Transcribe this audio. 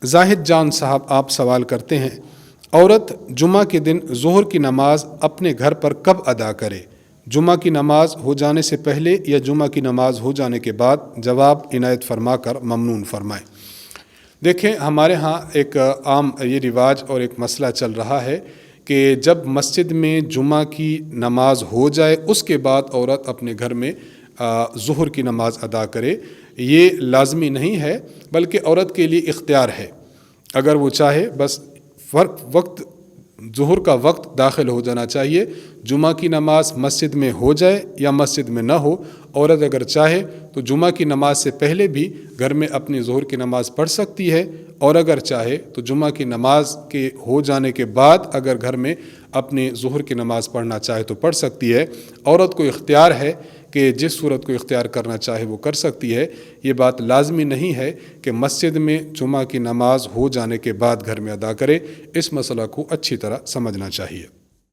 زاہد جان صاحب آپ سوال کرتے ہیں، عورت جمعہ کے دن ظہر کی نماز اپنے گھر پر کب ادا کرے؟ جمعہ کی نماز ہو جانے سے پہلے یا جمعہ کی نماز ہو جانے کے بعد؟ جواب عنایت فرما کر ممنون فرمائیں۔ دیکھیں، ہمارے ہاں ایک عام یہ رواج اور ایک مسئلہ چل رہا ہے کہ جب مسجد میں جمعہ کی نماز ہو جائے اس کے بعد عورت اپنے گھر میں ظہر کی نماز ادا کرے۔ یہ لازمی نہیں ہے، بلکہ عورت کے لیے اختیار ہے۔ اگر وہ چاہے بس وقت ظہر کا وقت داخل ہو جانا چاہیے، جمعہ کی نماز مسجد میں ہو جائے یا مسجد میں نہ ہو، عورت اگر چاہے تو جمعہ کی نماز سے پہلے بھی گھر میں اپنی ظہر کی نماز پڑھ سکتی ہے، اور اگر چاہے تو جمعہ کی نماز کے ہو جانے کے بعد اگر گھر میں اپنی ظہر کی نماز پڑھنا چاہے تو پڑھ سکتی ہے۔ عورت کو اختیار ہے کہ جس صورت کو اختیار کرنا چاہے وہ کر سکتی ہے۔ یہ بات لازمی نہیں ہے کہ مسجد میں جمعہ کی نماز ہو جانے کے بعد گھر میں ادا کرے۔ اس مسئلہ کو اچھی طرح سمجھنا چاہیے۔